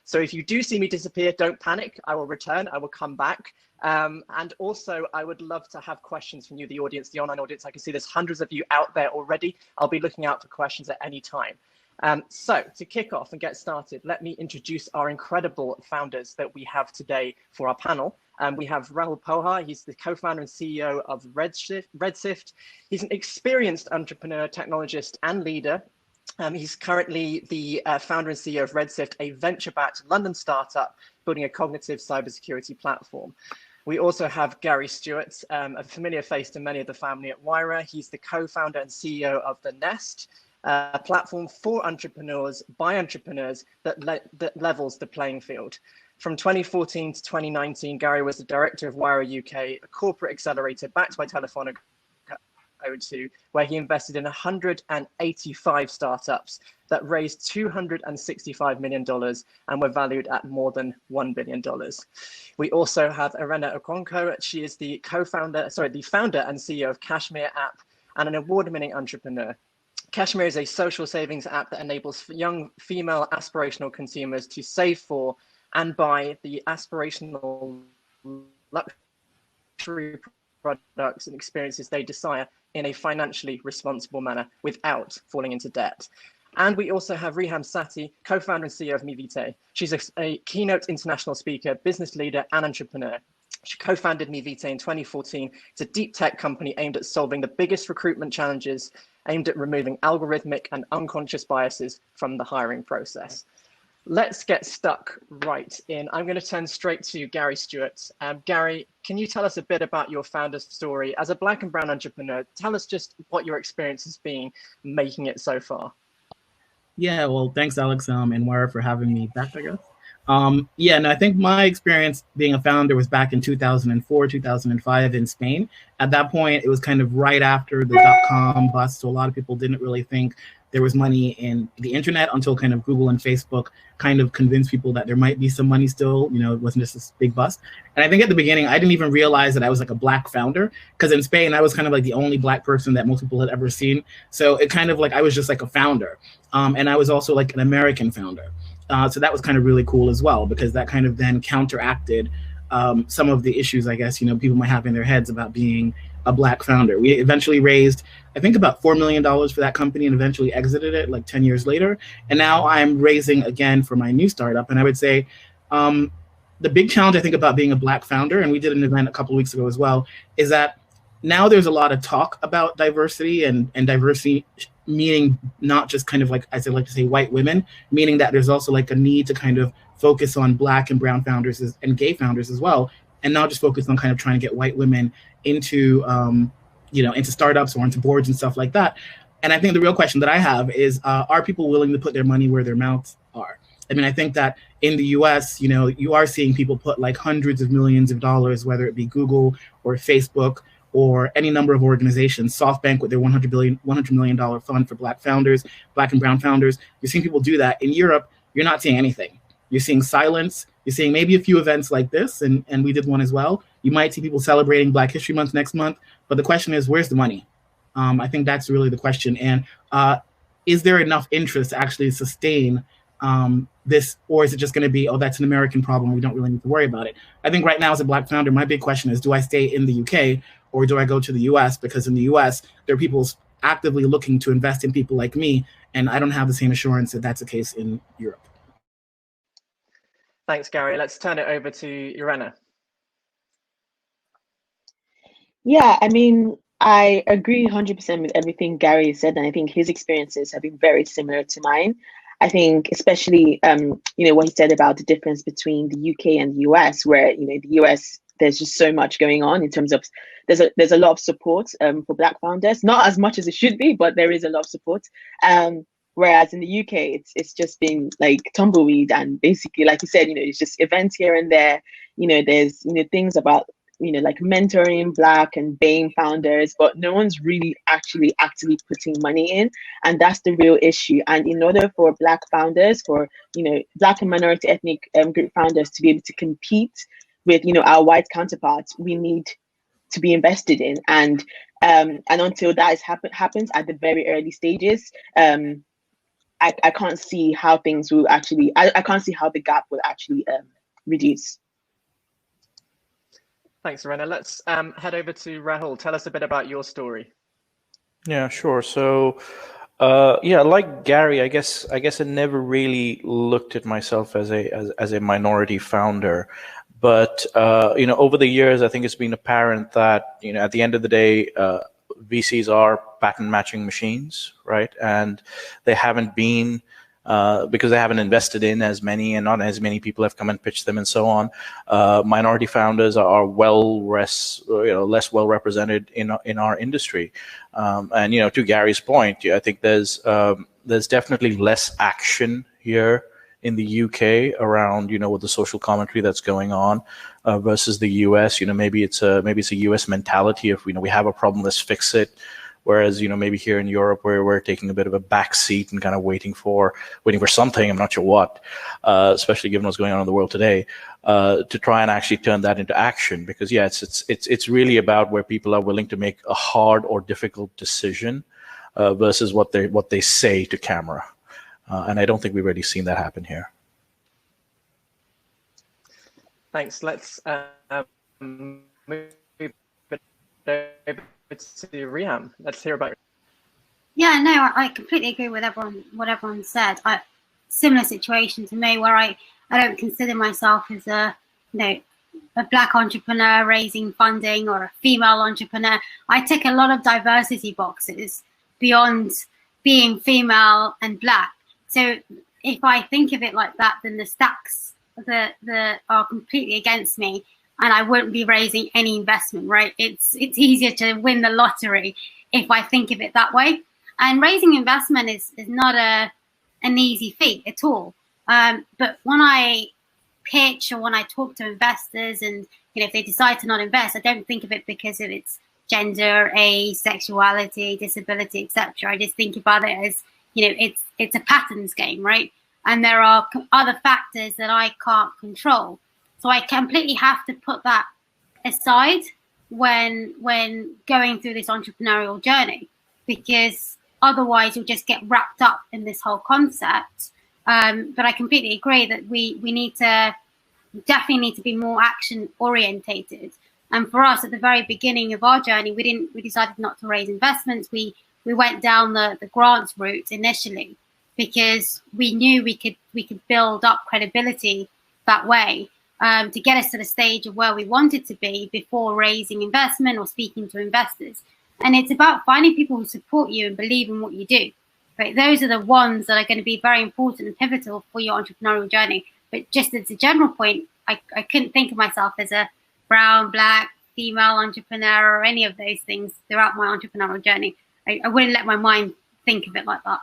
So if you do see me disappear, don't panic. I will return. I will come back. And also, I would love to have questions from you, the audience, the online audience. I can see there's hundreds of you out there already. I'll be looking out for questions at any time. So to kick off and get started, let me introduce our incredible founders that we have today for our panel. We have Rahul Powar. He's the co-founder and CEO of Sift. He's an experienced entrepreneur, technologist, and leader. He's currently the founder and CEO of Sift, a venture-backed London startup building a cognitive cybersecurity platform. We also have Gary Stewart, a familiar face to many of the family at Urenna. He's the co-founder and CEO of The Nest, a platform for entrepreneurs by entrepreneurs that levels the playing field. From 2014 to 2019, Gary was the director of Urenna UK, a corporate accelerator backed by Telefonica O2, where he invested in 185 startups that raised $265 million and were valued at more than $1 billion. We also have Urenna Okonkwo. She is the founder and CEO of Cashmere app and an award-winning entrepreneur. Cashmere is a social savings app that enables young female aspirational consumers to save for and buy the aspirational luxury products and experiences they desire in a financially responsible manner without falling into debt. And we also have Riham Satti, co-founder and CEO of Mevitae. She's a keynote international speaker, business leader, and entrepreneur. She co-founded Mevitae in 2014. It's a deep tech company aimed at solving the biggest recruitment challenges, aimed at removing algorithmic and unconscious biases from the hiring process. Let's get stuck right in. I'm going to turn straight to Gary Stewart. Gary, can you tell us a bit about your founder's story? As a Black and brown entrepreneur, tell us just what your experience has been making it so far. Yeah, well, thanks, Alex and Wara for having me back, I guess. I think my experience being a founder was back in 2004, 2005 in Spain. At that point, it was kind of right after the dot-com bust, so a lot of people didn't really think there was money in the internet until kind of Google and Facebook kind of convinced people that there might be some money still, it wasn't just this big bust. And I think at the beginning, I didn't even realize that I was like a Black founder, because in Spain, I was kind of like the only Black person that most people had ever seen. So it kind of like, I was just like a founder. And I was also like an American founder. So that was kind of really cool as well, because that kind of then counteracted some of the issues, I guess, people might have in their heads about being a Black founder. We eventually raised, I think, about $4 million for that company and eventually exited it like 10 years later. And now I'm raising again for my new startup. And I would say the big challenge, I think, about being a Black founder, and we did an event a couple of weeks ago as well, is that now there's a lot of talk about diversity and diversity meaning not just kind of like, as I like to say, white women, meaning that there's also like a need to kind of focus on Black and brown founders and gay founders as well, and not just focus on kind of trying to get white women into, into startups or into boards and stuff like that. And I think the real question that I have is, are people willing to put their money where their mouths are? I mean, I think that in the US, you are seeing people put like hundreds of millions of dollars, whether it be Google or Facebook or any number of organizations, SoftBank with their $100 million fund for Black founders, Black and brown founders. You're seeing people do that. In Europe, you're not seeing anything. You're seeing silence. You're seeing maybe a few events like this, and we did one as well. You might see people celebrating Black History Month next month, but the question is, where's the money? I think that's really the question. And is there enough interest to actually sustain this, or is it just going to be, oh, that's an American problem, we don't really need to worry about it? I think right now as a Black founder, my big question is, do I stay in the UK or do I go to the US? Because in the US, there are people actively looking to invest in people like me, and I don't have the same assurance that that's the case in Europe. Thanks, Gary. Let's turn it over to Urenna. Yeah, I mean, I agree 100% with everything Gary said, and I think his experiences have been very similar to mine. I think especially, what he said about the difference between the UK and the US, where, the US, there's just so much going on in terms of, there's a lot of support for Black founders, not as much as it should be, but there is a lot of support. Whereas in the UK, it's just been like tumbleweed, and basically, like you said, it's just events here and there. There's things about like mentoring Black and BAME founders, but no one's really actually actively putting money in, and that's the real issue. And in order for Black founders, for Black and minority ethnic group founders to be able to compete with our white counterparts, we need to be invested in, and until that happens at the very early stages, I can't see how things will actually, I can't see how the gap will actually reduce. Thanks, Urenna. Let's head over to Rahul. Tell us a bit about your story. Yeah, sure. So, yeah, like Gary, I guess I never really looked at myself as a minority founder. But over the years, I think it's been apparent that at the end of the day, VCs are pattern matching machines, right? And they haven't been because they haven't invested in as many, and not as many people have come and pitched them, and so on. Minority founders are less well represented in our industry. And to Gary's point, I think there's definitely less action here in the UK around with the social commentary that's going on versus the US. Maybe it's a US mentality of we have a problem, let's fix it. Whereas maybe here in Europe where we're taking a bit of a back seat and kind of waiting for something, I'm not sure what, especially given what's going on in the world today, to try and actually turn that into action. Because it's really about where people are willing to make a hard or difficult decision versus what they say to camera. And I don't think we've really seen that happen here. Thanks. Let's move over to Riham. Let's hear about it. Yeah, no, I completely agree with what everyone said. Similar situation to me, where I don't consider myself as a black entrepreneur raising funding or a female entrepreneur. I tick a lot of diversity boxes beyond being female and black. So if I think of it like that, then the stacks that are completely against me, and I wouldn't be raising any investment, right? It's easier to win the lottery if I think of it that way. And raising investment is not an easy feat at all. But when I pitch or when I talk to investors, and if they decide to not invest, I don't think of it because of its gender, age, sexuality, disability, etc. I just think about it as it's a patterns game, right? And there are other factors that I can't control. So I completely have to put that aside when going through this entrepreneurial journey, because otherwise you'll just get wrapped up in this whole concept. But I completely agree that we definitely need to be more action orientated. And for us, at the very beginning of our journey, we decided not to raise investments. We went down the grants route initially because we knew we could build up credibility that way to get us to the stage of where we wanted to be before raising investment or speaking to investors. And it's about finding people who support you and believe in what you do. Right? Those are the ones that are going to be very important and pivotal for your entrepreneurial journey. But just as a general point, I couldn't think of myself as a brown, black, female entrepreneur or any of those things throughout my entrepreneurial journey. I wouldn't let my mind think of it like that.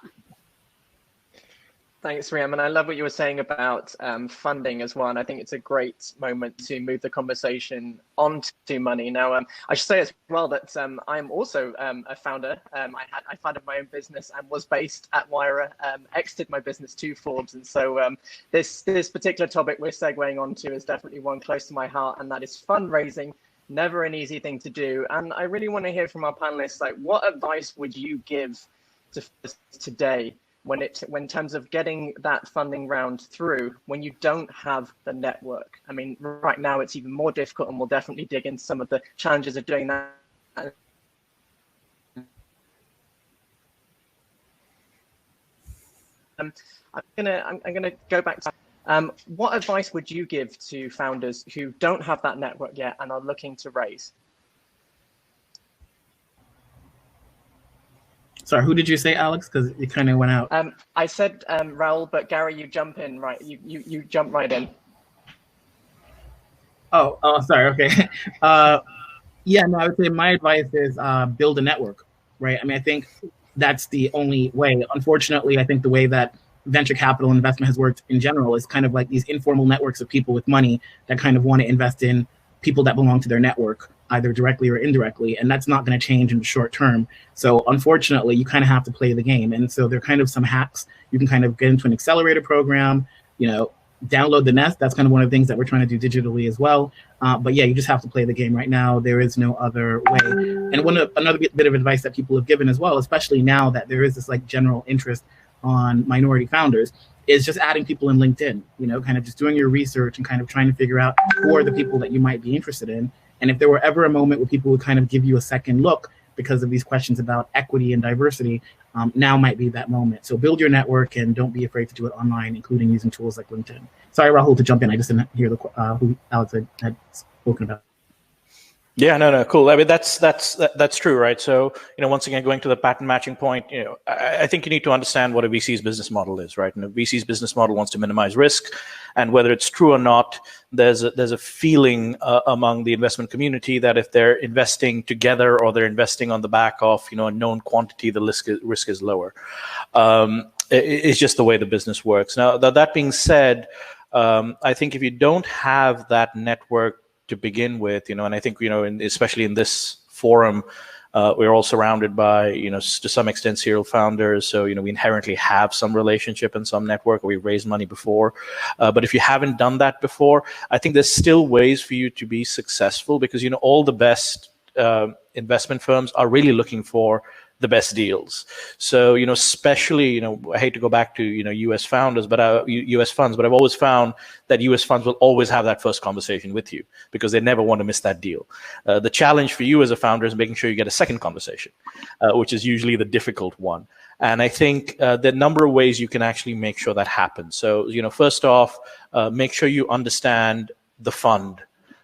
Thanks, Riham. And I love what you were saying about funding as well. And I think it's a great moment to move the conversation on to money. Now, I should say as well that I'm also a founder. I founded my own business and was based at Wira, exited my business to Forbes. And so this particular topic we're segueing onto is definitely one close to my heart, and that is fundraising. Never an easy thing to do. And I really want to hear from our panelists, like, what advice would you give to today when in terms of getting that funding round through when you don't have the network? I mean, right now it's even more difficult, and we'll definitely dig into some of the challenges of doing that. I'm gonna go back to what advice would you give to founders who don't have that network yet and are looking to raise? Sorry, who did you say, Alex? Because you kind of went out. I said Rahul, but Gary, you jump in, right? You jump right in. Oh, sorry. Okay. Yeah, no, I would say my advice is build a network, right? I mean, I think that's the only way. Unfortunately, I think the way that venture capital investment has worked in general is kind of like these informal networks of people with money that kind of want to invest in people that belong to their network, either directly or indirectly, and that's not going to change in the short term. So unfortunately, you kind of have to play the game. And so there are kind of some hacks. You can kind of get into an accelerator program, download the Nest. That's kind of one of the things that we're trying to do digitally as well. But yeah, you just have to play the game right now. There is no other way. And another bit of advice that people have given as well, especially now that there is this like general interest on minority founders is just adding people in LinkedIn, kind of just doing your research and kind of trying to figure out who are the people that you might be interested in. And if there were ever a moment where people would kind of give you a second look because of these questions about equity and diversity, now might be that moment. So build your network and don't be afraid to do it online, including using tools like LinkedIn. Sorry, Rahul, to jump in. I just didn't hear who Alex had spoken about. Yeah, no, cool. I mean, that's true, right? So, once again, going to the pattern matching point, I think you need to understand what a VC's business model is, right? And a VC's business model wants to minimize risk, and whether it's true or not, there's a feeling among the investment community that if they're investing together or they're investing on the back of a known quantity, the risk is lower. It's just the way the business works. Now, that being said, I think if you don't have that network to begin with, and I think, especially in this forum, we're all surrounded by, to some extent, serial founders. So, we inherently have some relationship and some network, or we've raised money before. But if you haven't done that before, I think there's still ways for you to be successful, because, all the best investment firms are really looking for the best deals. So, especially, I hate to go back to, US founders, but US funds, but I've always found that US funds will always have that first conversation with you because they never want to miss that deal. The challenge for you as a founder is making sure you get a second conversation, which is usually the difficult one. And I think there are a number of ways you can actually make sure that happens. So, first off, make sure you understand the fund.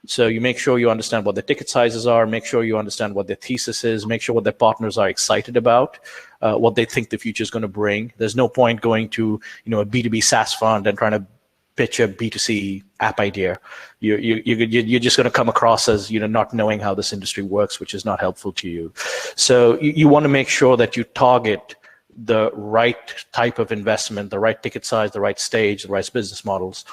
So you make sure you understand what the ticket sizes are, make sure you understand what their thesis is, make sure what their partners are excited about, what they think the future is going to bring. There's no point going to, a B2B SaaS fund and trying to pitch a B2C app idea. You're just going to come across as, not knowing how this industry works, which is not helpful to you. So you want to make sure that you target the right type of investment, the right ticket size, the right stage, the right business models.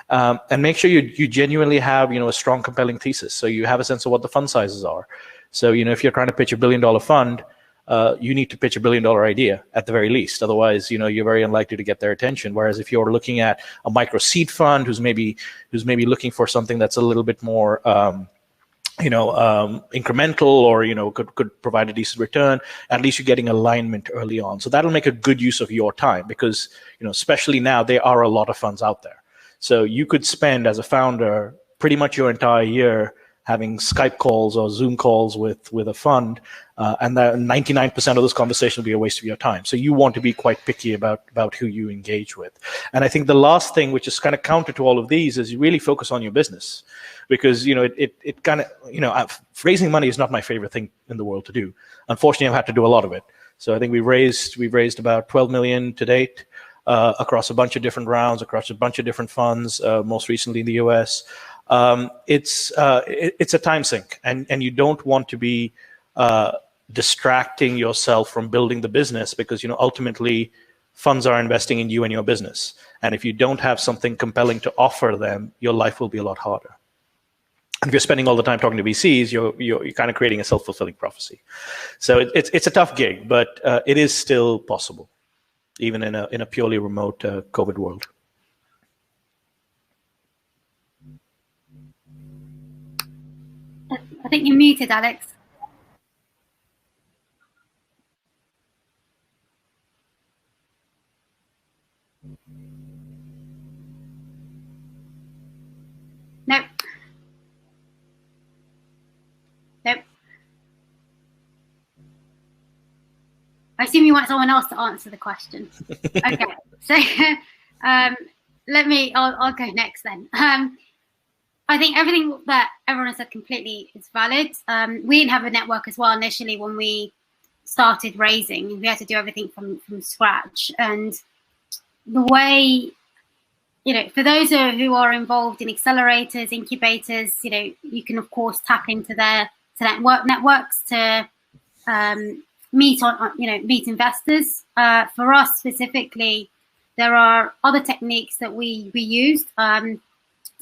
And make sure you genuinely have, a strong, compelling thesis. So you have a sense of what the fund sizes are. So, if you're trying to pitch $1 billion fund, you need to pitch $1 billion idea at the very least. Otherwise, you're very unlikely to get their attention. Whereas if you're looking at a micro seed fund who's maybe looking for something that's a little bit more, incremental or, could provide a decent return, at least you're getting alignment early on. So that'll make a good use of your time because, especially now, there are a lot of funds out there. So you could spend as a founder pretty much your entire year having Skype calls or Zoom calls with a fund, and that 99% of those conversations will be a waste of your time. So you want to be quite picky about who you engage with. And I think the last thing, which is kind of counter to all of these, is you really focus on your business. Because, it kind of, raising money is not my favorite thing in the world to do. Unfortunately, I've had to do a lot of it. So I think we've raised about 12 million to date. Across a bunch of different rounds, across a bunch of different funds, most recently in the US. It's a time sink, and you don't want to be distracting yourself from building the business because, ultimately funds are investing in you and your business. And if you don't have something compelling to offer them, your life will be a lot harder. And if you're spending all the time talking to VCs, you're kind of creating a self-fulfilling prophecy. So it's a tough gig, but it is still possible, even in a purely remote COVID world. I think you're muted, Alex. Nope. Nope. I assume you want someone else to answer the question. Okay, so I'll go next then. I think everything that everyone has said completely is valid. We didn't have a network as well initially when we started raising. We had to do everything from scratch. And the way, for those who are involved in accelerators, incubators, you can of course tap into their networks to meet investors. For us specifically, there are other techniques that we used.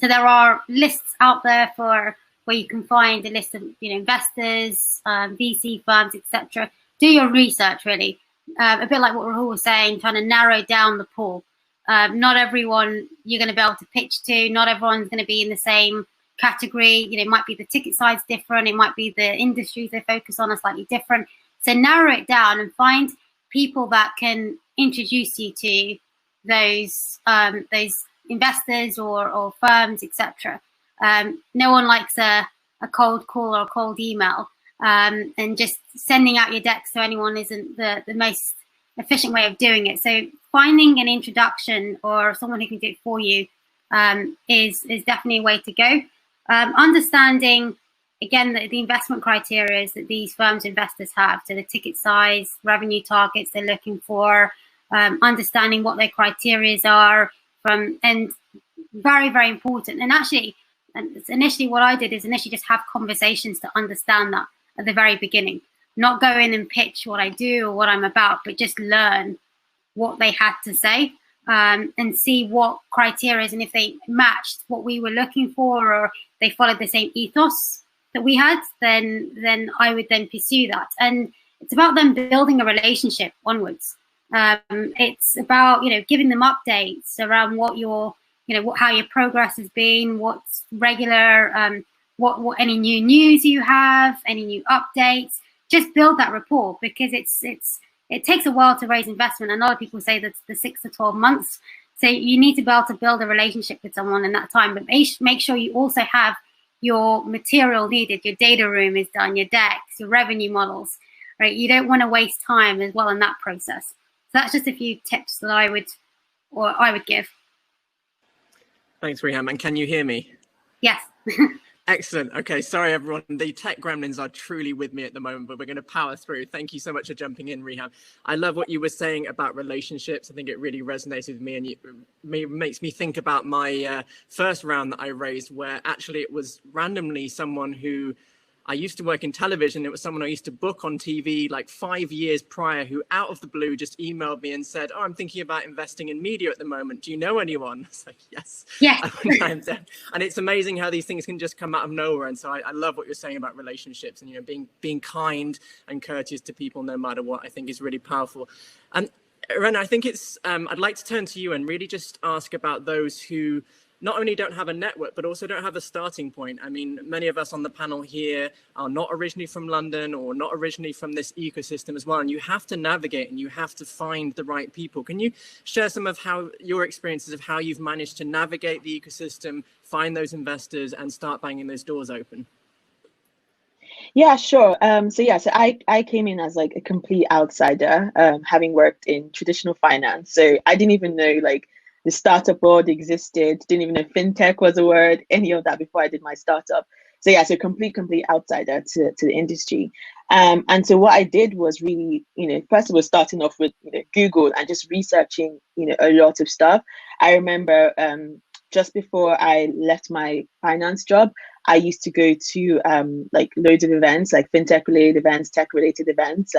So there are lists out there where you can find a list of investors, VC firms, etc. Do your research really. A bit like what Rahul was saying, trying to narrow down the pool. Not everyone you're going to be able to pitch to. Not everyone's going to be in the same category. It might be the ticket size different. It might be the industries they focus on are slightly different. So narrow it down and find people that can introduce you to those investors or firms, etc. No one likes a cold call or a cold email, and just sending out your decks to anyone isn't the most efficient way of doing it. So finding an introduction or someone who can do it for you is definitely a way to go. Understanding, again, the investment criteria that these firms investors have, so the ticket size, revenue targets they're looking for, understanding what their criteria are, and very, very important. And actually, initially what I did is initially just have conversations to understand that at the very beginning. Not go in and pitch what I do or what I'm about, but just learn what they had to say, and see what criteria and if they matched what we were looking for or they followed the same ethos that we had, then I would then pursue that. And it's about them building a relationship onwards. It's about, giving them updates around what your, how your progress has been, what's regular, what any new news you have, any new updates. Just build that rapport, because it takes a while to raise investment. And a lot of people say that the 6 to 12 months. So you need to be able to build a relationship with someone in that time, but make sure you also have your material needed. Your data room is done, your decks, your revenue models, right? You don't want to waste time as well in that process. So that's just a few tips that I would give. Thanks, Riham. And can you hear me? Yes. Excellent. Okay, sorry everyone. The tech gremlins are truly with me at the moment, but we're going to power through. Thank you so much for jumping in, Riham. I love what you were saying about relationships. I think it really resonated with me, and it makes me think about my first round that I raised, where actually it was randomly someone who I used to work in television. It was someone I used to book on TV like 5 years prior, who out of the blue just emailed me and said, "Oh, I'm thinking about investing in media at the moment. Do you know anyone?" I was like, yes. Yeah. And it's amazing how these things can just come out of nowhere. And so I love what you're saying about relationships and, being kind and courteous to people no matter what. I think is really powerful. And Urenna, I think I'd like to turn to you and really just ask about those who not only don't have a network, but also don't have a starting point. I mean, many of us on the panel here are not originally from London or not originally from this ecosystem as well. And you have to navigate and you have to find the right people. Can you share some of your experiences of how you've managed to navigate the ecosystem, find those investors and start banging those doors open? Yeah, sure. So I came in as like a complete outsider, having worked in traditional finance. So I didn't even know the startup world existed, didn't even know fintech was a word, any of that before I did my startup. So complete outsider to the industry. And so what I did was really, first of all, starting off with Google and just researching, a lot of stuff. I remember just before I left my finance job, I used to go to loads of events, like fintech related events, tech related events,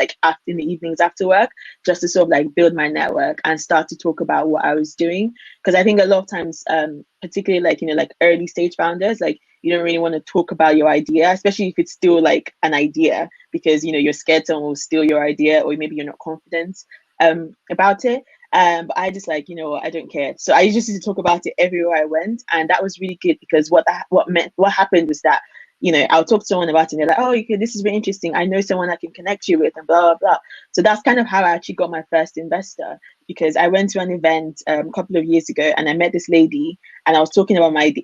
in the evenings after work, just to sort of build my network and start to talk about what I was doing. Because I think a lot of times, particularly early stage founders, you don't really want to talk about your idea, especially if it's still an idea, because you're scared someone will steal your idea, or maybe you're not confident about it. But I just I don't care. So I just used to talk about it everywhere I went, and that was really good, because what happened was that I'll talk to someone about it and they're like, "Oh, okay, this is really interesting. I know someone I can connect you with," and blah blah blah. So that's kind of how I actually got my first investor, because I went to an event a couple of years ago and I met this lady, and I was talking about my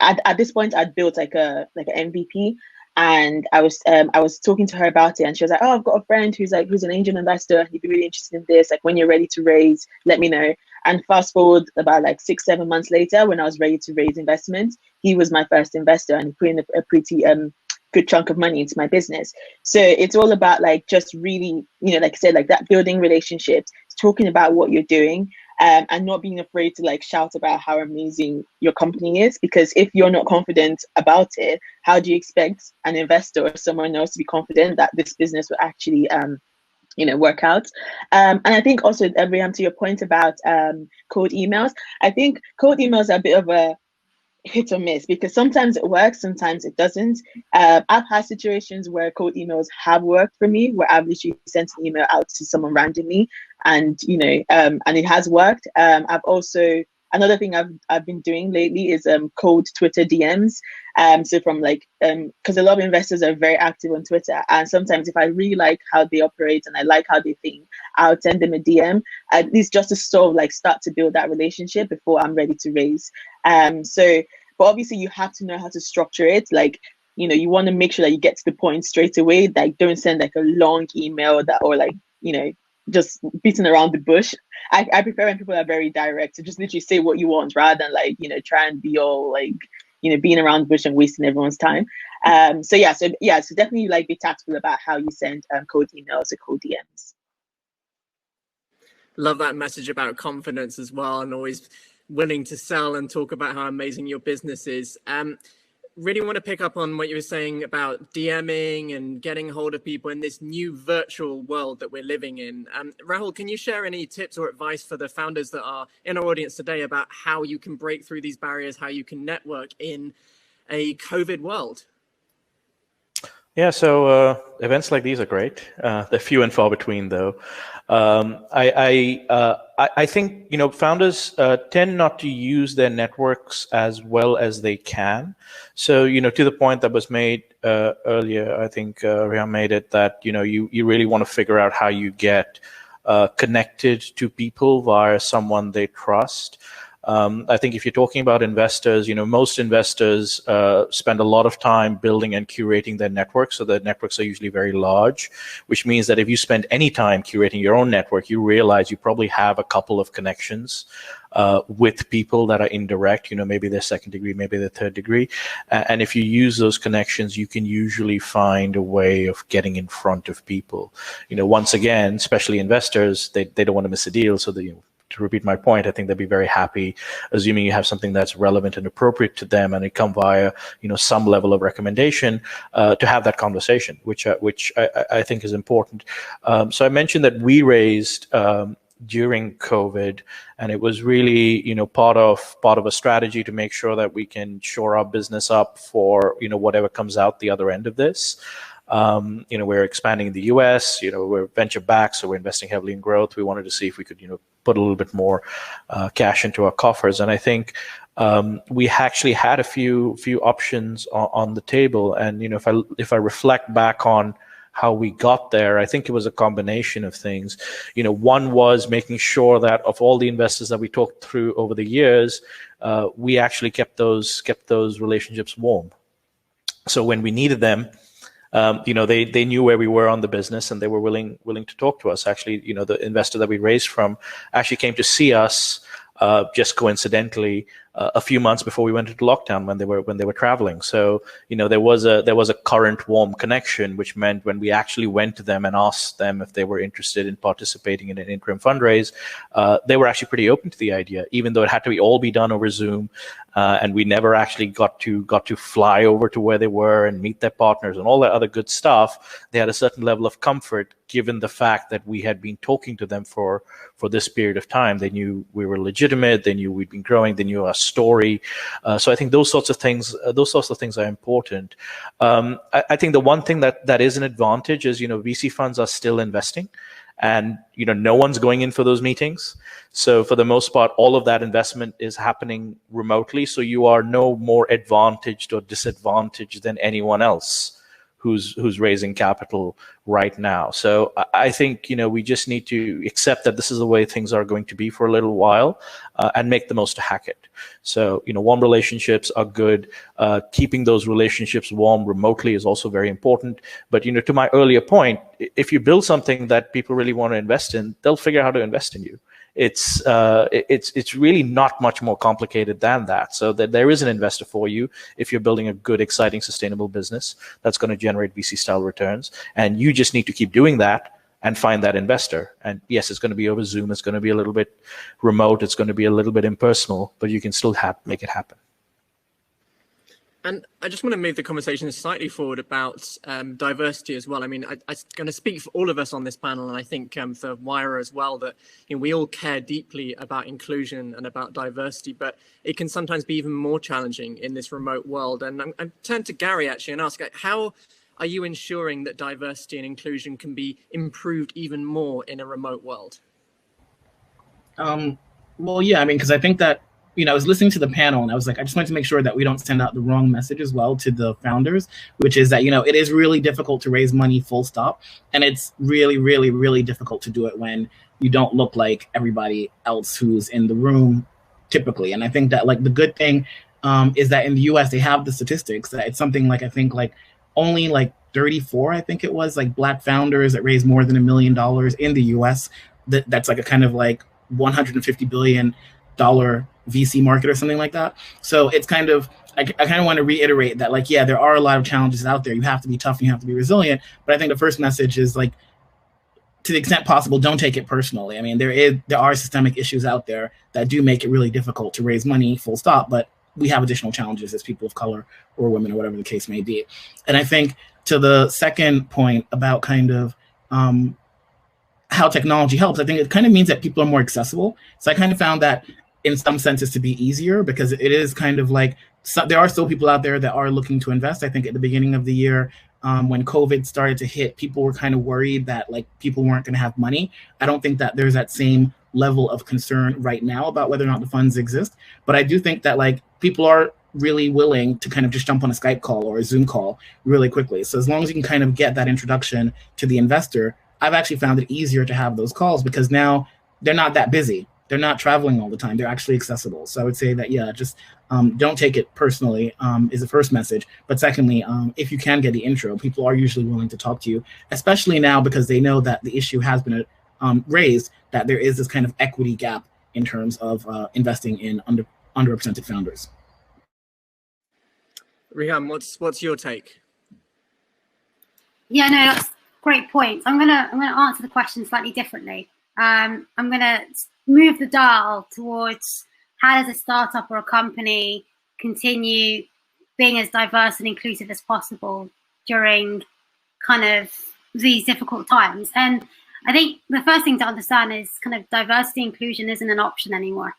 at this point I'd built an MVP. And I was talking to her about it, and she was like, "Oh, I've got a friend who's an angel investor. He'd be really interested in this. When you're ready to raise, let me know." And fast forward about 6-7 months later, when I was ready to raise investment, he was my first investor, and he put in a pretty good chunk of money into my business. So it's all about just really, like I said, that building relationships, talking about what you're doing. And not being afraid to shout about how amazing your company is, because if you're not confident about it, how do you expect an investor or someone else to be confident that this business will actually work out? And I think also, Riham, to your point about cold emails, I think cold emails are a bit of a hit or miss, because sometimes it works, sometimes it doesn't. I've had situations where cold emails have worked for me, where I've literally sent an email out to someone randomly, and and it has worked. I've also another thing I've been doing lately is cold Twitter DMs. So from like because a lot of investors are very active on Twitter, and sometimes if I really like how they operate and I like how they think, I'll send them a DM, at least just to sort of like start to build that relationship before I'm ready to raise. But obviously you have to know how to structure it. Like, you know, you want to make sure that you get to the point straight away. Like, don't send like a long email that, or like, you know, just beating around the bush. I prefer when people are very direct to just literally say what you want rather than like, you know, try and be all like, you know, being around the bush and wasting everyone's time. So definitely like be tactful about how you send cold emails or cold DMs. Love that message about confidence as well, and always willing to sell and talk about how amazing your business is. Really want to pick up on what you were saying about DMing and getting hold of people in this new virtual world that we're living in. Rahul, can you share any tips or advice for the founders that are in our audience today about how you can break through these barriers, how you can network in a COVID world? Yeah, so events like these are great. They're few and far between, though. I think, you know, founders tend not to use their networks as well as they can. So, you know, to the point that was made earlier, I think Riham made it, that, you know, you really want to figure out how you get connected to people via someone they trust. I think if you're talking about investors, you know, most investors spend a lot of time building and curating their networks. So their networks are usually very large, which means that if you spend any time curating your own network, you realize you probably have a couple of connections with people that are indirect, you know, maybe they're second degree, maybe they're third degree. And if you use those connections, you can usually find a way of getting in front of people. You know, once again, especially investors, they don't want to miss a deal. So that, you know, to repeat my point, I think they'd be very happy, assuming you have something that's relevant and appropriate to them, and it come via, you know, some level of recommendation, to have that conversation, which I think is important. So I mentioned that we raised during COVID, and it was really, you know, part of a strategy to make sure that we can shore our business up for, you know, whatever comes out the other end of this. You know, we're expanding in the US, you know, we're venture backed, so we're investing heavily in growth. We wanted to see if we could, you know, put a little bit more cash into our coffers. And I think we actually had a few options on the table. And, you know, if I reflect back on how we got there, I think it was a combination of things. You know, one was making sure that of all the investors that we talked through over the years, we actually kept those relationships warm. So when we needed them, you know, they knew where we were on the business, and they were willing to talk to us. Actually, you know, the investor that we raised from actually came to see us just coincidentally a few months before we went into lockdown when they were traveling. So, you know, there was a current warm connection, which meant when we actually went to them and asked them if they were interested in participating in an interim fundraise, they were actually pretty open to the idea, even though it had to all be done over Zoom, and we never actually got to fly over to where they were and meet their partners and all that other good stuff. They had a certain level of comfort given the fact that we had been talking to them for this period of time. They knew we were legitimate. They knew we'd been growing. They knew our story. So I think those sorts of things are important. I think the one thing that is an advantage is, you know, VC funds are still investing, and, you know, no one's going in for those meetings. So for the most part, all of that investment is happening remotely. So you are no more advantaged or disadvantaged than anyone else who's raising capital right now. So I think, you know, we just need to accept that this is the way things are going to be for a little while, and make the most to hack it. So, you know, warm relationships are good. Keeping those relationships warm remotely is also very important. But, you know, to my earlier point, if you build something that people really want to invest in, they'll figure out how to invest in you. It's really not much more complicated than that. So that there is an investor for you if you're building a good, exciting, sustainable business that's going to generate VC-style returns. And you just need to keep doing that and find that investor. And yes, it's going to be over Zoom. It's going to be a little bit remote. It's going to be a little bit impersonal, but you can still make it happen. And I just want to move the conversation slightly forward about diversity as well. I mean, I'm going to speak for all of us on this panel, and I think for Moira as well, that, you know, we all care deeply about inclusion and about diversity, but it can sometimes be even more challenging in this remote world. And I'm turned to Gary actually and ask, how are you ensuring that diversity and inclusion can be improved even more in a remote world? Well, yeah, I mean, because I think that I was listening to the panel and I was like, I just wanted to make sure that we don't send out the wrong message as well to the founders, which is that, it is really difficult to raise money full stop. And it's really, really, really difficult to do it when you don't look like everybody else who's in the room typically. And I think that like the good thing is that in the US, they have the statistics that it's something like, I think like only like 34, I think it was like Black founders that raised more than $1 million in the US. That's like a kind of like $150 billion VC market or something like that. So it's kind of, I kind of want to reiterate that like, yeah, there are a lot of challenges out there. You have to be tough and you have to be resilient. But I think the first message is like, to the extent possible, don't take it personally. I mean, there are systemic issues out there that do make it really difficult to raise money full stop, but we have additional challenges as people of color or women or whatever the case may be. And I think to the second point about kind of how technology helps, I think it kind of means that people are more accessible. So I kind of found that in some senses to be easier because it is kind of like, there are still people out there that are looking to invest. I think at the beginning of the year, when COVID started to hit, people were kind of worried that like people weren't going to have money. I don't think that there's that same level of concern right now about whether or not the funds exist. But I do think that like people are really willing to kind of just jump on a Skype call or a Zoom call really quickly. So as long as you can kind of get that introduction to the investor, I've actually found it easier to have those calls because now they're not that busy. They're not traveling all the time. They're actually accessible. So I would say that, yeah, just don't take it personally is the first message. But secondly, if you can get the intro, people are usually willing to talk to you, especially now because they know that the issue has been raised, that there is this kind of equity gap in terms of investing in underrepresented founders. Riham, what's your take? Yeah, no, that's great points. I'm gonna answer the question slightly differently. I'm gonna move the dial towards how does a startup or a company continue being as diverse and inclusive as possible during kind of these difficult times. And I think the first thing to understand is kind of diversity inclusion isn't an option anymore.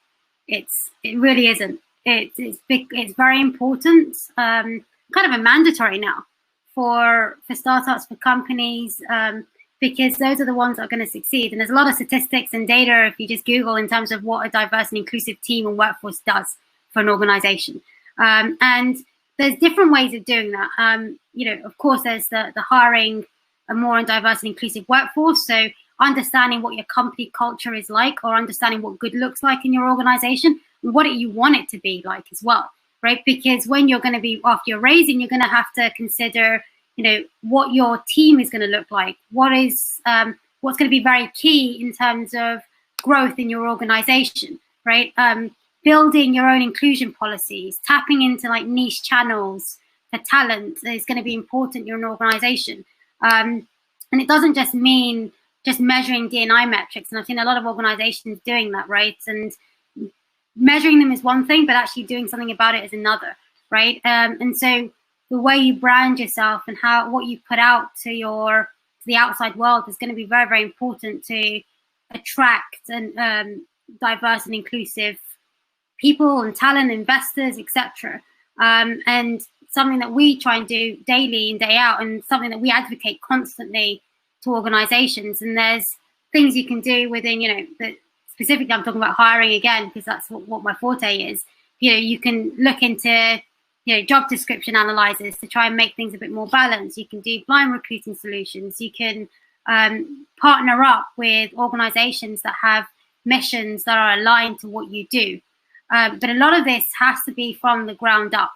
It really isn't. It's big. It's very important. Kind of a mandatory now for startups, for companies, because those are the ones that are going to succeed. And there's a lot of statistics and data if you just Google in terms of what a diverse and inclusive team and workforce does for an organization. And there's different ways of doing that. Of course, there's the hiring a more diverse and inclusive workforce. So understanding what your company culture is like, or understanding what good looks like in your organization, and what you want it to be like as well, right? Because when you're going to be, after you're raising, you're going to have to consider, what your team is going to look like. What's going to be very key in terms of growth in your organization, right? Building your own inclusion policies, tapping into like niche channels for talent is going to be important in your organization. And it doesn't just mean just measuring D&I metrics. And I've seen a lot of organizations doing that, right? And measuring them is one thing, but actually doing something about it is another, right? And so the way you brand yourself and what you put out to the outside world is going to be very, very important to attract and diverse and inclusive people and talent, investors, etc. And something that we try and do daily and day out, and something that we advocate constantly to organizations. And there's things you can do within, specifically I'm talking about hiring again, because that's what my forte is. You can look into, job description analyzers to try and make things a bit more balanced. You can do blind recruiting solutions. You can partner up with organizations that have missions that are aligned to what you do. But a lot of this has to be from the ground up.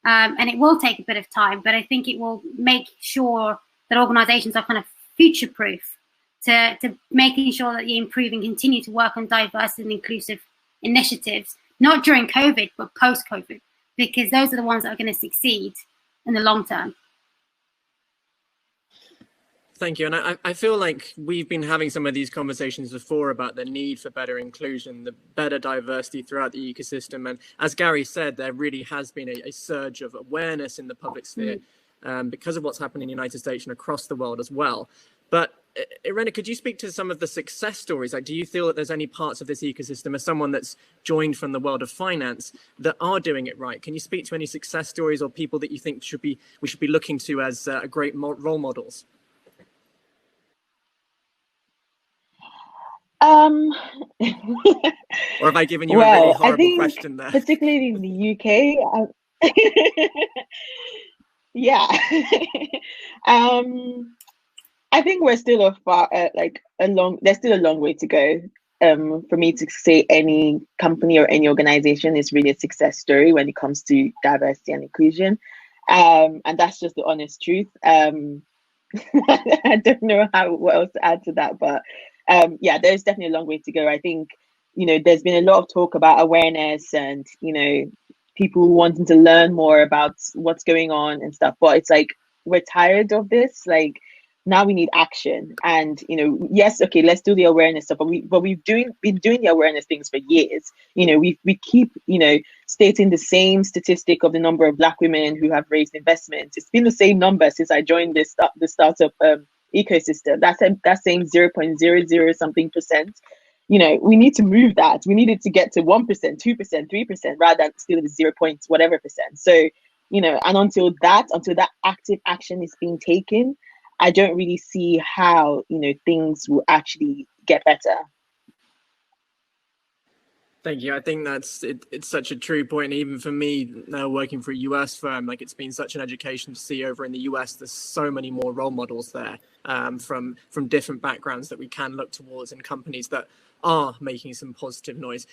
And it will take a bit of time, but I think it will make sure that organizations are kind of future-proof to making sure that you improve and continue to work on diverse and inclusive initiatives, not during COVID, but post-COVID, because those are the ones that are going to succeed in the long term. Thank you. And I feel like we've been having some of these conversations before about the need for better inclusion, the better diversity throughout the ecosystem. And as Gary said, there really has been a surge of awareness in the public sphere because of what's happening in the United States and across the world as well. But Urenna, could you speak to some of the success stories? Like, do you feel that there's any parts of this ecosystem, as someone that's joined from the world of finance, that are doing it right? Can you speak to any success stories or people that you think we should be looking to as great role models? Or have I given you a really I horrible think question there? particularly in the UK, yeah. I think we're still there's still a long way to go. For me to say any company or any organization is really a success story when it comes to diversity and inclusion. And that's just the honest truth. I don't know what else to add to that, but yeah, there's definitely a long way to go. I think, there's been a lot of talk about awareness and, people wanting to learn more about what's going on and stuff, but it's like, we're tired of this. Like, now we need action. And, yes, okay, let's do the awareness stuff, but we've been doing the awareness things for years. We keep, stating the same statistic of the number of Black women who have raised investments. It's been the same number since I joined the startup ecosystem. That's saying 0.00 something percent. We need to move that. We need it to get to 1%, 2%, 3%, rather than still the 0 point whatever percent. So, and until that active action is being taken, I don't really see how, things will actually get better. Thank you. I think it's such a true point. Even for me, now working for a US firm, like, it's been such an education to see over in the US. There's so many more role models there from different backgrounds that we can look towards, and companies that are making some positive noise.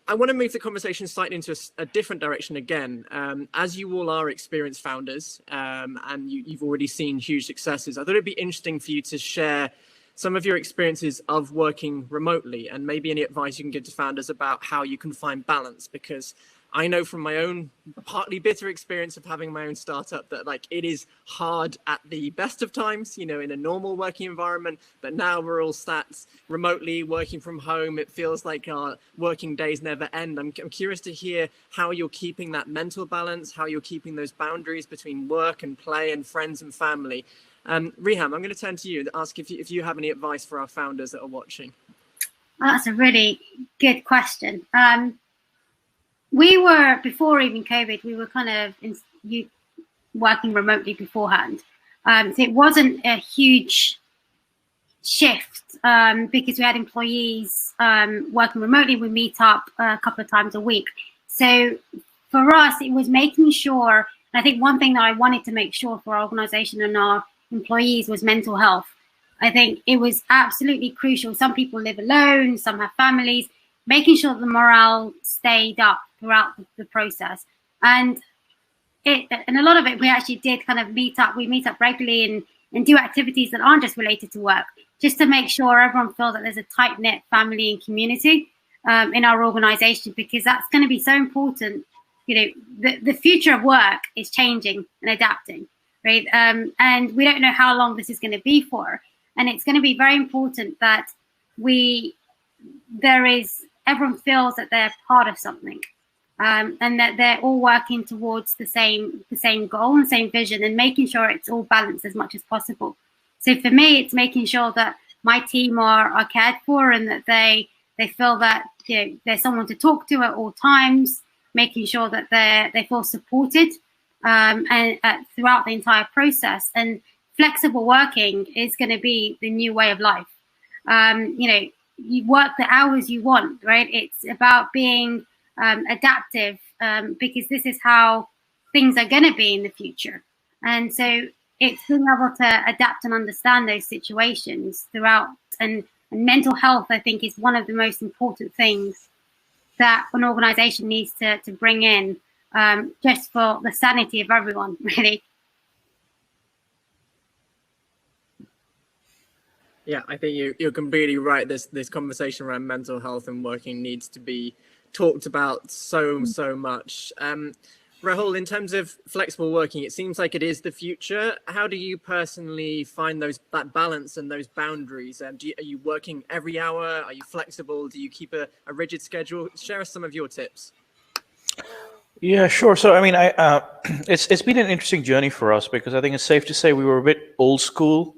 I want to move the conversation slightly into a different direction again. As you all are experienced founders, and you've already seen huge successes, I thought it'd be interesting for you to share some of your experiences of working remotely, and maybe any advice you can give to founders about how you can find balance. Because I know from my own partly bitter experience of having my own startup that, like, it is hard at the best of times, in a normal working environment, but now we're all sat remotely working from home. It feels like our working days never end. I'm curious to hear how you're keeping that mental balance, how you're keeping those boundaries between work and play and friends and family. Riham, I'm going to turn to you and ask if you have any advice for our founders that are watching. That's a really good question. We were, before even COVID, we were kind of working remotely beforehand. So it wasn't a huge shift because we had employees working remotely. We meet up a couple of times a week. So for us, it was making sure, and I think one thing that I wanted to make sure for our organization and our employees was mental health. I think it was absolutely crucial. Some people live alone, some have families, making sure the morale stayed up throughout the process. And a lot of it, we actually did kind of meet up regularly and do activities that aren't just related to work, just to make sure everyone feels that there's a tight-knit family and community in our organization, because that's going to be so important. The future of work is changing and adapting, right? And we don't know how long this is going to be for. And it's going to be very important that everyone feels that they're part of something, and that they're all working towards the same goal and same vision, and making sure it's all balanced as much as possible. So for me, it's making sure that my team are cared for, and that they feel that there's someone to talk to at all times, making sure that they feel supported and throughout the entire process. And flexible working is going to be the new way of life. You work the hours you want, right? It's about being adaptive, because this is how things are going to be in the future. And so it's being able to adapt and understand those situations throughout. And mental health, I think, is one of the most important things that an organization needs to bring in, just for the sanity of everyone, really. Yeah, I think you're completely right. This conversation around mental health and working needs to be talked about so much. Rahul, in terms of flexible working, it seems like it is the future. How do you personally find that balance and those boundaries? Are you working every hour? Are you flexible? Do you keep a rigid schedule? Share us some of your tips. Yeah, sure. So, I mean, it's been an interesting journey for us, because I think it's safe to say we were a bit old school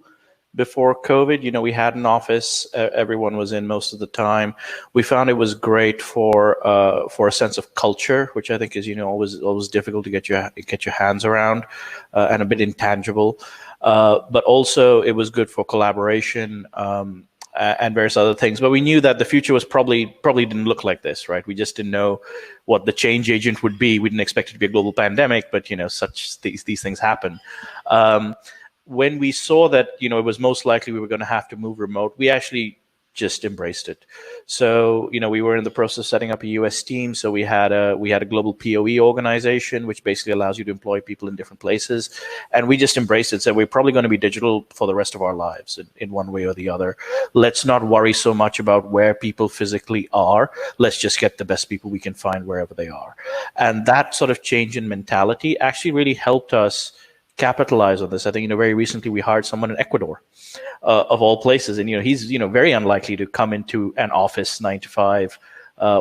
before COVID. We had an office, everyone was in most of the time. We found it was great for a sense of culture, which I think is, always difficult to get your hands around, and a bit intangible. But also it was good for collaboration. and various other things. But we knew that the future was probably didn't look like this, right? We just didn't know what the change agent would be. We didn't expect it to be a global pandemic, but these things happen. When we saw that it was most likely we were going to have to move remote, we actually just embraced it. So we were in the process of setting up a US team. So we had a global POE organization, which basically allows you to employ people in different places, and we just embraced it. So we're probably going to be digital for the rest of our lives in one way or the other. Let's not worry so much about where people physically are. Let's just get the best people we can find wherever they are. And that sort of change in mentality actually really helped us capitalize on this. I think very recently we hired someone in Ecuador, of all places, and he's very unlikely to come into an office 9 to 5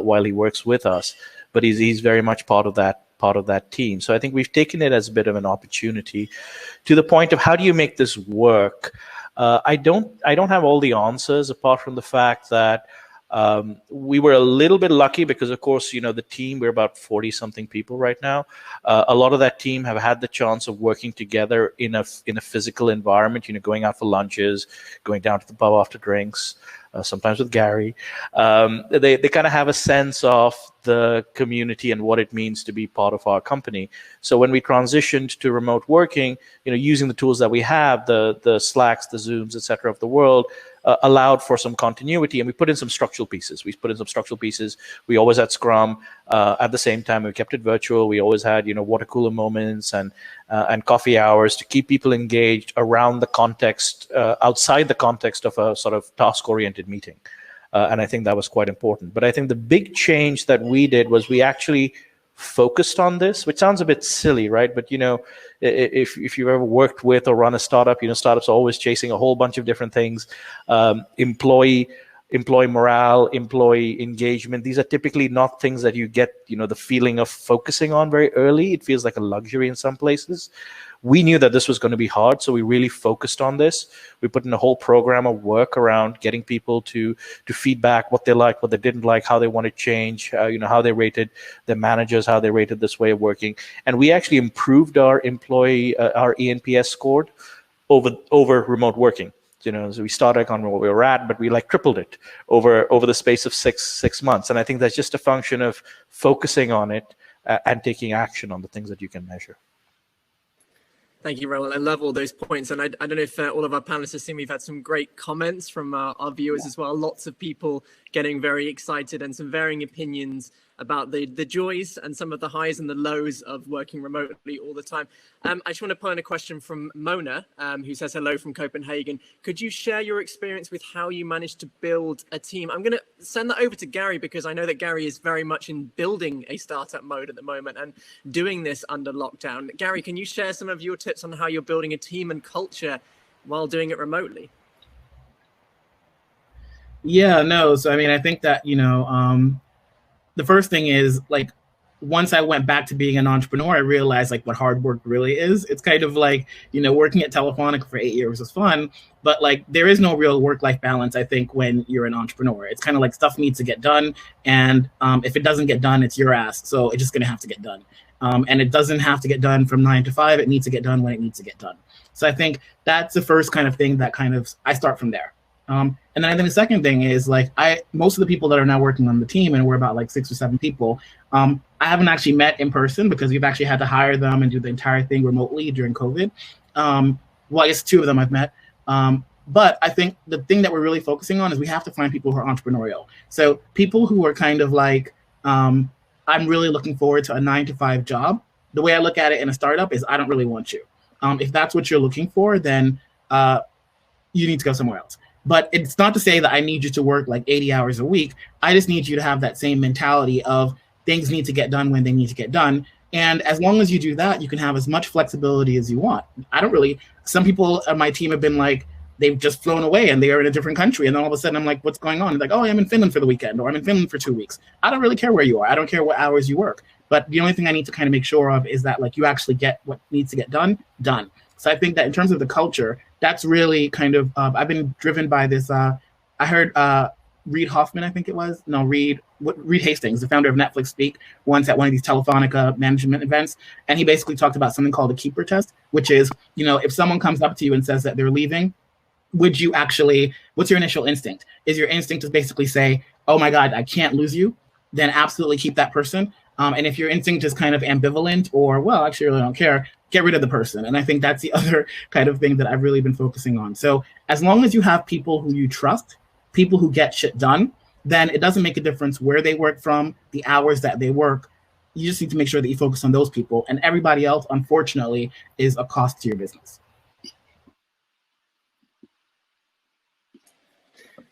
while he works with us, but he's very much part of that team. So I think we've taken it as a bit of an opportunity, to the point of how do you make this work. I don't have all the answers, apart from the fact that we were a little bit lucky because, of course, the team, we're about 40 something people right now. A lot of that team have had the chance of working together in a physical environment, going out for lunches, going down to the pub after drinks, sometimes with Gary. They kind of have a sense of the community and what it means to be part of our company. So when we transitioned to remote working, using the tools that we have, the Slacks, the Zooms, et cetera, of the world, allowed for some continuity, and we put in some structural pieces. We always had Scrum. At the same time, we kept it virtual. We always had, water cooler moments and coffee hours to keep people engaged around the context, outside the context of a sort of task-oriented meeting. And I think that was quite important. But I think the big change that we did was we actually focused on this, which sounds a bit silly, right? But if you've ever worked with or run a startup, startups are always chasing a whole bunch of different things. Employee morale, employee engagement. These are typically not things that you get, the feeling of focusing on very early. It feels like a luxury in some places. We knew that this was going to be hard, so we really focused on this. We put in a whole program of work around getting people to feedback what they liked, what they didn't like, how they want to change, how they rated their managers, how they rated this way of working. And we actually improved our our ENPS scored over remote working. So we started on where we were at, but we tripled it over the space of six months. And I think that's just a function of focusing on it and taking action on the things that you can measure. Thank you, Rahul. I love all those points. And I don't know if all of our panelists have seen, we've had some great comments from our viewers as well. Lots of people getting very excited and some varying opinions about the joys and some of the highs and the lows of working remotely all the time. I just want to put in a question from Mona, who says hello from Copenhagen. Could you share your experience with how you managed to build a team? I'm going to send that over to Gary, because I know that Gary is very much in building a startup mode at the moment and doing this under lockdown. Gary, can you share some of your tips on how you're building a team and culture while doing it remotely? Yeah, no. So, I think that, the first thing is, once I went back to being an entrepreneur, I realized what hard work really is. It's kind of working at Telefonica for 8 years was fun, but there is no real work-life balance, I think, when you're an entrepreneur. It's kind of stuff needs to get done, and if it doesn't get done, it's your ass. So it's just going to have to get done. And it doesn't have to get done from 9 to 5. It needs to get done when it needs to get done. So I think that's the first kind of thing that I start from there. And then I think the second thing is most of the people that are now working on the team, and we're about 6 or 7 people, I haven't actually met in person because we've actually had to hire them and do the entire thing remotely during COVID. Well, I guess 2 of them I've met. But I think the thing that we're really focusing on is we have to find people who are entrepreneurial. So people who are kind of I'm really looking forward to a 9 to 5 job. The way I look at it in a startup is I don't really want you. If that's what you're looking for, then you need to go somewhere else. But it's not to say that I need you to work 80 hours a week. I just need you to have that same mentality of things need to get done when they need to get done. And as long as you do that, you can have as much flexibility as you want. Some people on my team have been they've just flown away and they are in a different country. And then all of a sudden I'm like, what's going on? Oh, I'm in Finland for the weekend, or I'm in Finland for 2 weeks. I don't really care where you are. I don't care what hours you work. But the only thing I need to kind of make sure of is that you actually get what needs to get done. So I think that in terms of the culture, that's really kind of, I've been driven by this. I heard Reid Hoffman, I think it was. No, Reid Hastings, the founder of Netflix, speak once at one of these Telefonica management events. And he basically talked about something called a keeper test, which is, if someone comes up to you and says that they're leaving, would you actually, what's your initial instinct? Is your instinct to basically say, oh my God, I can't lose you? Then absolutely keep that person. And if your instinct is kind of ambivalent or, well, actually, I really don't care, get rid of the person. And I think that's the other kind of thing that I've really been focusing on. So as long as you have people who you trust, people who get shit done, then it doesn't make a difference where they work from, the hours that they work. You just need to make sure that you focus on those people. And everybody else, unfortunately, is a cost to your business.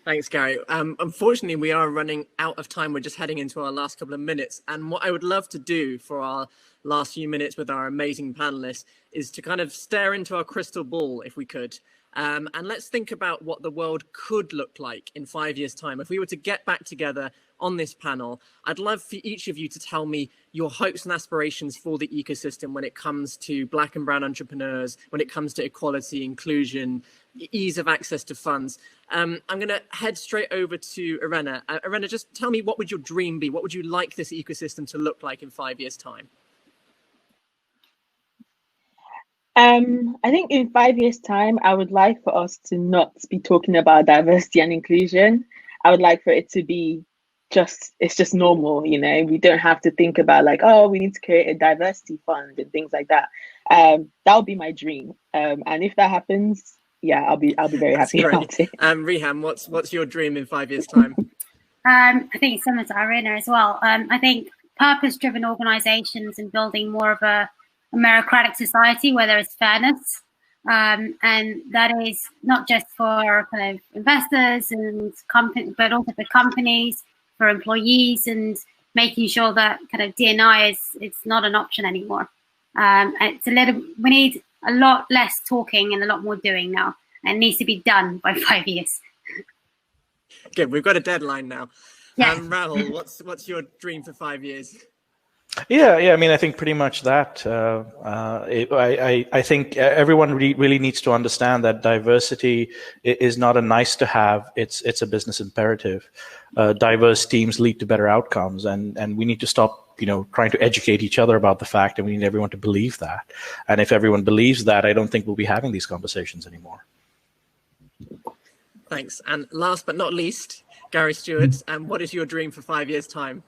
Thanks, Gary. Unfortunately, we are running out of time. We're just heading into our last couple of minutes. And what I would love to do for our last few minutes with our amazing panelists is to kind of stare into our crystal ball, if we could. And let's think about what the world could look like in 5 years' time. If we were to get back together on this panel, I'd love for each of you to tell me your hopes and aspirations for the ecosystem when it comes to Black and brown entrepreneurs, when it comes to equality, inclusion, ease of access to funds. I'm going to head straight over to Urenna. Urenna, just tell me, what would your dream be? What would you like this ecosystem to look like in 5 years' time? I think in 5 years' time, I would like for us to not be talking about diversity and inclusion. I would like for it to be it's just normal, you know. We don't have to think about like, oh, we need to create a diversity fund and things like that. That would be my dream. And if that happens, yeah, I'll be very happy about it. Riham, what's your dream in 5 years' time? I think it's similar to Urenna as well. I think purpose-driven organizations and building more of a meritocratic society where there is fairness, and that is not just for kind of investors and companies, but also for companies, for employees, and making sure that kind of D&I it's not an option anymore. We need a lot less talking and a lot more doing now. And it needs to be done by 5 years. Good, we've got a deadline now. Yeah. Rahul, what's your dream for 5 years? Yeah. I mean, I think pretty much that. I think everyone really needs to understand that diversity is not a nice to have. It's a business imperative. Diverse teams lead to better outcomes, and we need to stop, trying to educate each other about the fact, and we need everyone to believe that. And if everyone believes that, I don't think we'll be having these conversations anymore. Thanks. And last but not least, Gary Stewart, what is your dream for 5 years' time?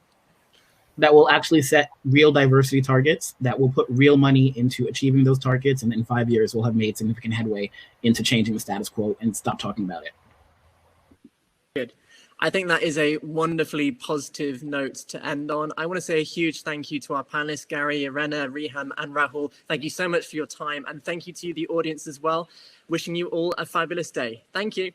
That will actually set real diversity targets, that will put real money into achieving those targets, and in 5 years we'll have made significant headway into changing the status quo and stop talking about it. Good. I think that is a wonderfully positive note to end on. I want to say a huge thank you to our panelists, Gary, Urenna, Riham, and Rahul. Thank you so much for your time, and thank you to the audience as well. Wishing you all a fabulous day. Thank you.